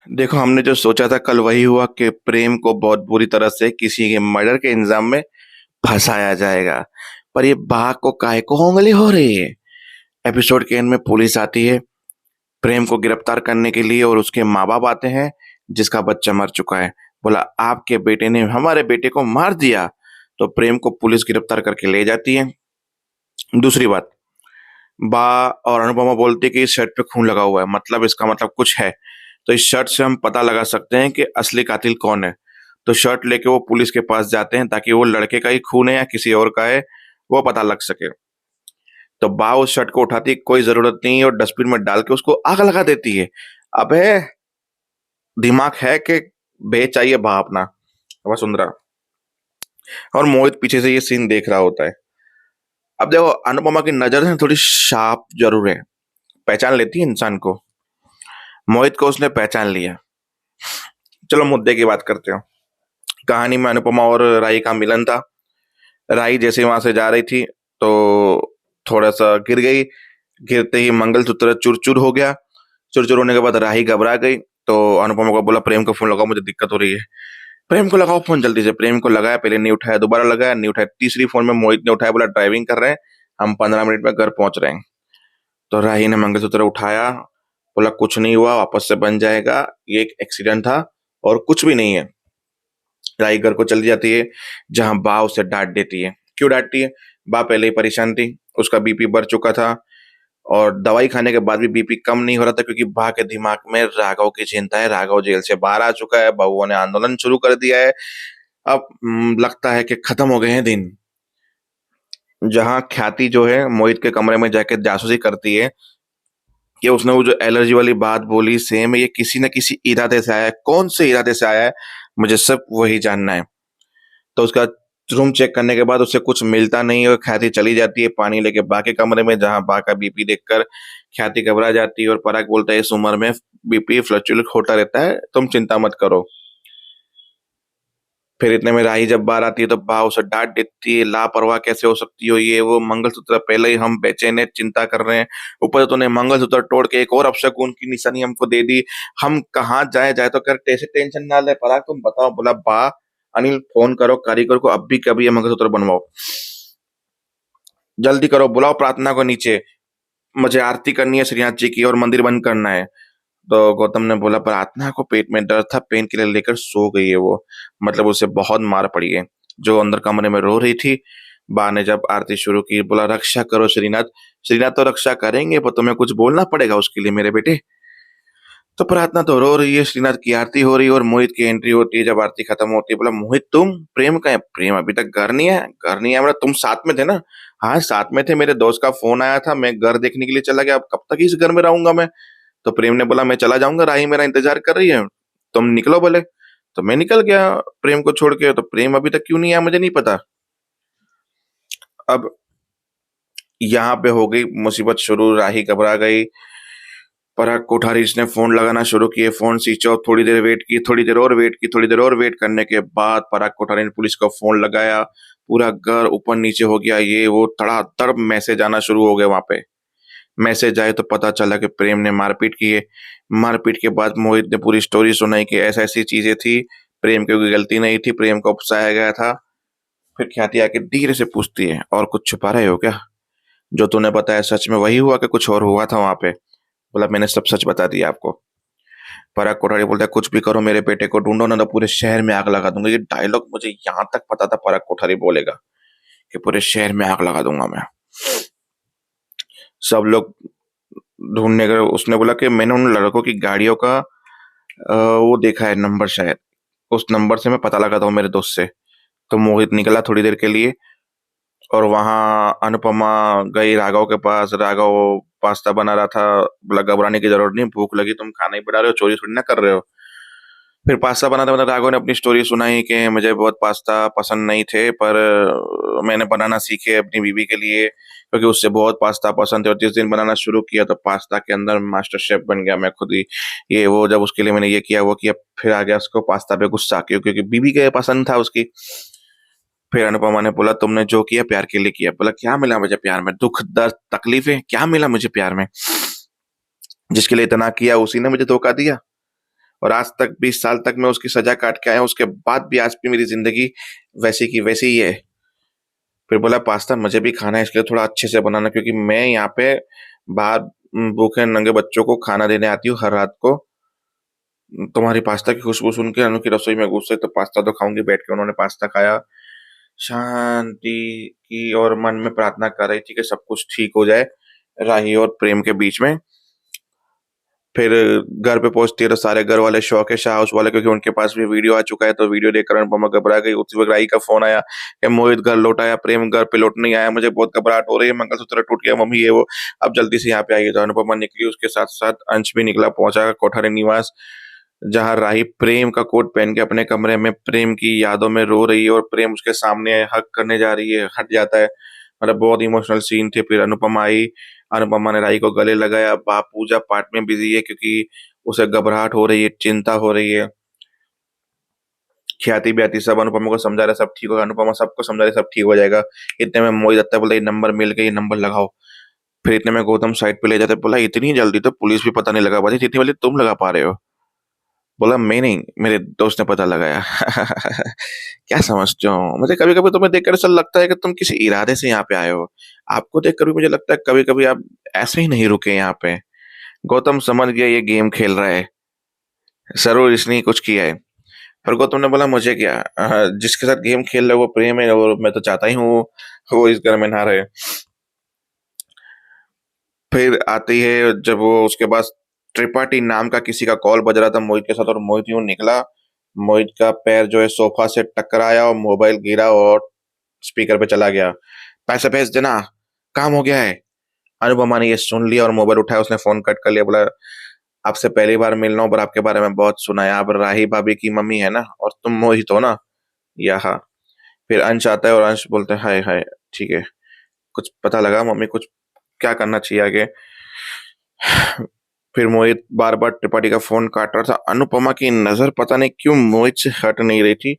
देखो, हमने जो सोचा था कल वही हुआ कि प्रेम को बहुत बुरी तरह से किसी के मर्डर के इल्जाम में फंसाया जाएगा। पर ये बाघ को काहे को होंगली हो रही है। एपिसोड के एंड में पुलिस आती है प्रेम को गिरफ्तार करने के लिए और उसके माँ बाप आते हैं जिसका बच्चा मर चुका है। बोला आपके बेटे ने हमारे बेटे को मार दिया। तो प्रेम को पुलिस गिरफ्तार करके ले जाती है। दूसरी बात, बा और अनुपमा बोलती है कि इस शर्ट पे खून लगा हुआ है, मतलब इसका मतलब कुछ है। तो इस शर्ट से हम पता लगा सकते हैं कि असली कातिल कौन है। तो शर्ट लेके वो पुलिस के पास जाते हैं ताकि वो लड़के का ही खून है या किसी और का है वो पता लग सके। तो बा उस शर्ट को उठाती है, कोई जरूरत नहीं है, और डस्टबिन में डाल के उसको आग लगा देती है। अबे दिमाग है कि बे चाहिए बा अपना वसुंधरा। और मोहित पीछे से ये सीन देख रहा होता है। अब देखो, अनुपमा की नजर है थोड़ी शार्प जरूर है, पहचान लेती है इंसान को। मोहित को उसने पहचान लिया। चलो मुद्दे की बात करते हो। कहानी में अनुपमा और राई का मिलन था। राई जैसे वहां से जा रही थी तो थोड़ा सा गिर गई। गिरते ही मंगलसूत्र चूर चूर हो गया। चूर चूर होने के बाद राही घबरा गई। तो अनुपमा को बोला प्रेम को फोन लगाओ, मुझे दिक्कत हो रही है। प्रेम को लगाओ फोन जल्दी से। प्रेम को लगाया, पहले नहीं उठाया, दोबारा लगाया, नहीं उठाया, तीसरी फोन में मोहित ने उठाया, बोला ड्राइविंग कर रहे हैं, हम 15 मिनट में घर पहुंच रहे हैं। तो राही ने मंगलसूत्र उठाया, बोला कुछ नहीं हुआ, वापस से बन जाएगा, ये एक एक्सीडेंट था और कुछ भी नहीं है। राई घर को चली जाती है जहां बा उसे डांट देती है। क्यों डांटती है? बा पहले ही परेशान थी, उसका बीपी बढ़ चुका था और दवाई खाने के बाद भी बीपी कम नहीं हो रहा था क्योंकि बा के दिमाग में राघव की चिंता है। राघव जेल से बाहर आ चुका है, बहुओं ने आंदोलन शुरू कर दिया है। अब लगता है कि खत्म हो गए हैं दिन। जहां ख्याति जो है मोहित के कमरे में जाके जासूसी करती है कि उसने वो जो एलर्जी वाली बात बोली सेम ये किसी न किसी इरादे से आया है। कौन से इरादे से आया है मुझे सब वही जानना है। तो उसका रूम चेक करने के बाद उसे कुछ मिलता नहीं है और ख्याति चली जाती है पानी लेके बा के कमरे में, जहां बा का बीपी देखकर ख्याति घबरा जाती है और पराग बोलता है इस उम्र में बीपी फ्लक्चुएट होता रहता है, तुम चिंता मत करो। फिर इतने में राही जब बाहर आती है तो बा उसे डांट देती है, लापरवाह कैसे हो सकती हो, ये वो मंगलसूत्र पहले ही हम बेचैन है, चिंता कर रहे हैं, ऊपर से तूने मंगलसूत्र तोड़ के एक और अपशकुन की निशानी हमको दे दी, हम कहाँ जाए जाए तो कर कैसे टेंशन ना ले पराग तुम बताओ। बोला बा अनिल फोन करो कारीगर को, अब भी कभी ये मंगलसूत्र बनवाओ, जल्दी करो, बुलाओ प्रार्थना को नीचे, मुझे आरती करनी है श्रीनाथ जी की और मंदिर बंद करना है। तो गौतम ने बोला प्रार्थना को पेट में दर्द था, पेन किलर लेकर सो गई है वो, मतलब उसे बहुत मार पड़ी है। जो अंदर कमरे में रो रही थी, बा ने जब आरती शुरू की बोला रक्षा करो श्रीनाथ। श्रीनाथ तो रक्षा करेंगे पर तुम्हें कुछ बोलना पड़ेगा उसके लिए मेरे बेटे। तो प्रार्थना तो रो रही है, श्रीनाथ की आरती हो रही है और मोहित की एंट्री होती है। जब आरती खत्म होती है बोला मोहित तुम, प्रेम का है? प्रेम अभी तक घर नहीं है। घर नहीं है बोला तुम साथ में थे ना? हाँ साथ में थे, मेरे दोस्त का फोन आया था, मैं घर देखने के लिए चला गया, अब कब तक इस घर में रहूंगा मैं? तो प्रेम ने बोला मैं चला जाऊंगा, राही मेरा इंतजार कर रही है, तुम निकलो बोले। तो मैं निकल गया प्रेम को छोड़ के। तो प्रेम अभी तक क्यों नहीं आया मुझे नहीं पता। अब यहाँ पे हो गई मुसीबत शुरू, राही घबरा गई। पराग कोठारी इसने फोन लगाना शुरू किए, फोन स्विच ऑफ, थोड़ी देर वेट की, थोड़ी देर और वेट की, थोड़ी देर और वेट करने के बाद पराग कोठारी ने पुलिस को फोन लगाया। पूरा घर ऊपर नीचे हो गया, ये वो धड़ाधड़ मैसेज आना शुरू हो गए वहां पे। मैसेज आए तो पता चला कि प्रेम ने मारपीट की है। मारपीट के बाद मोहित ने पूरी स्टोरी सुनाई कि ऐसा ऐसी चीजें थी, प्रेम की कोई गलती नहीं थी, प्रेम को उकसाया गया था। फिर ख्याति आके धीरे से पूछती है और कुछ छुपा रहे हो क्या? जो तूने बताया सच में वही हुआ कि कुछ और हुआ था वहां पे? बोला मैंने सब सच बता दिया आपको। पराग कोठारी बोलता है कुछ भी करो मेरे बेटे को ढूंढो ना तो पूरे शहर में आग लगा दूंगा। ये डायलॉग मुझे यहाँ तक पता था पराग कोठारी बोलेगा कि पूरे शहर में आग लगा दूंगा मैं। सब लोग ढूंढने गए। उसने बोला कि मैंने उन लड़कों की गाड़ियों का वो देखा है नंबर, शायद उस नंबर से मैं पता लगाता हूँ मेरे दोस्त से। तो मोहित निकला थोड़ी देर के लिए और वहां अनुपमा गई राघव के पास। राघव पास्ता बना रहा था। बोला घबराने की जरूरत नहीं, भूख लगी तुम खाना ही बना रहे हो, चोरी थोड़ी ना कर रहे हो। फिर पास्ता बनाते बनाते राघव ने अपनी स्टोरी सुनाई कि मुझे बहुत पास्ता पसंद नहीं थे पर मैंने बनाना सीखे अपनी बीवी के लिए क्योंकि उससे बहुत पास्ता पसंद थे, और जिस दिन बनाना शुरू किया तो पास्ता के अंदर मास्टर शेफ बन गया मैं खुद ही। ये वो जब उसके लिए मैंने ये किया वो किया, फिर आ गया उसको पास्ता पे गुस्सा, क्योंकि बीवी के पसंद था उसकी। फिर अनुपमा ने बोला तुमने जो किया प्यार के लिए किया। बोला क्या मिला मुझे प्यार में? दुख दर्द तकलीफें, क्या मिला मुझे प्यार में? जिसके लिए इतना किया उसी ने मुझे धोखा दिया। और आज तक 20 साल तक मैं उसकी सजा काट के आया हूँ, उसके बाद भी आज भी मेरी ज़िंदगी वैसी की वैसी ही है। फिर बोला पास्ता मुझे भी खाना है इसलिए थोड़ा अच्छे से बनाना क्योंकि मैं यहाँ पे बाहर भूखे नंगे बच्चों को खाना देने आती हूँ हर रात को। तुम्हारी पास्ता की खुशबू सुन के अनु की रसोई में घुस गई तो पास्ता तो खाऊँगी बैठ के। उन्होंने पास्ता खाया, शांति की और मन में प्रार्थना कर रही थी कि सब कुछ ठीक हो जाए राही और प्रेम के बीच में। फिर घर पे पहुँचती है तो सारे घर वाले शॉक है, शाह हाउस वाले, क्योंकि उनके पास भी वीडियो आ चुका है। तो वीडियो देखकर अनुपमा घबरा गई। उसी वक्त राही का फोन आया कि मोहित घर लौट आया, प्रेम घर पे लौट नहीं आया, मुझे बहुत घबराहट हो रही है, मंगलसूत्र टूट गया मम्मी ये वो, अब जल्दी से यहाँ पे आइए। तो अनुपमा निकली, उसके साथ साथ अंश भी निकला, पहुंचा कोठारी निवास, जहाँ राही प्रेम का कोट पहन के अपने कमरे में प्रेम की यादों में रो रही है और प्रेम उसके सामने हग करने जा रही है, हट जाता है। मतलब बहुत इमोशनल सीन थे। फिर अनुपमा आई, अनुपमा ने राही को गले लगाया। बाप पूजा पाठ में बिजी है क्योंकि उसे घबराहट हो रही है, चिंता हो रही है। ख्याति ब्याति सब अनुपमा को समझा रहे सब ठीक होगा, अनुपमा सबको समझा रही सब ठीक हो जाएगा। इतने में मोहित दत्ता बोला ये नंबर मिल गया, ये नंबर लगाओ। फिर इतने में गौतम साइड पे ले जाते, बोला इतनी जल्दी तो पुलिस भी पता नहीं लगा पाती जितनी जल्दी तुम लगा पा रहे हो। बोला मैं नहीं, मेरे दोस्त ने पता लगाया। क्या समझते हो मुझे? कभी कभी तुम्हें देखकर ऐसा लगता है कि तुम किसी इरादे से यहाँ पे आए हो। आपको देखकर भी मुझे लगता है कभी कभी आप ऐसे ही नहीं रुके यहाँ पे। गौतम समझ गया ये गेम खेल रहा है, जरूर इसने ही कुछ किया है। पर गौतम ने बोला मुझे क्या, जिसके साथ गेम खेल रहे हो वो प्रेम है और मैं तो चाहता ही हूँ वो इस घर में ना रहे। फिर आती है जब वो उसके पास त्रिपाठी नाम का किसी का कॉल बज रहा था मोहित के साथ, और मोहित यूं निकला। मोहित का पैर जो है सोफा से टकराया और मोबाइल गिरा और स्पीकर पे चला गया। पैसे भेज देना, काम हो गया है। अनुपमा ने ये सुन लिया और मोबाइल उठाया, उसने फोन कट कर लिया। बोला आपसे पहली बार मिल रहा हूँ पर आपके बारे में बहुत सुना है, आप राही भाभी की मम्मी है ना और तुम मोहित हो ना? या हाँ। फिर अंश आता है और अंश बोलते हैं हाय हाय ठीक है, कुछ पता लगा मम्मी, कुछ क्या करना चाहिए आगे? फिर मोहित बार बार त्रिपाठी का फोन काट रहा था। अनुपमा की नजर पता नहीं क्यों मोहित से हट नहीं रही थी।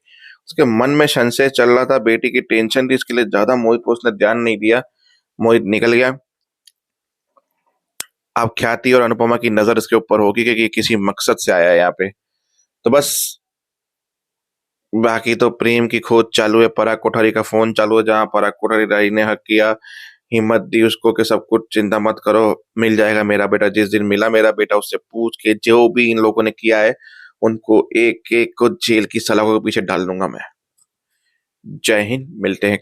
उसके मन में संशय चल रहा था, बेटी की टेंशन थी, इसके लिए ज्यादा मोहित को उसने ध्यान नहीं दिया। मोहित निकल गया। अब ख्याति और अनुपमा की नजर इसके ऊपर होगी कि ये किसी मकसद से आया है यहाँ पे। तो बस बाकी तो प्रेम की खोज चालू है। पराग कोठारी का फोन चालू है, जहां पराग कोठारी राही ने हक किया, हिम्मत दी उसको कि सब कुछ चिंता मत करो, मिल जाएगा मेरा बेटा। जिस दिन मिला मेरा बेटा उससे पूछ के जो भी इन लोगों ने किया है उनको एक एक को जेल की सलाखों के पीछे डाल दूंगा मैं। जय हिंद, मिलते हैं।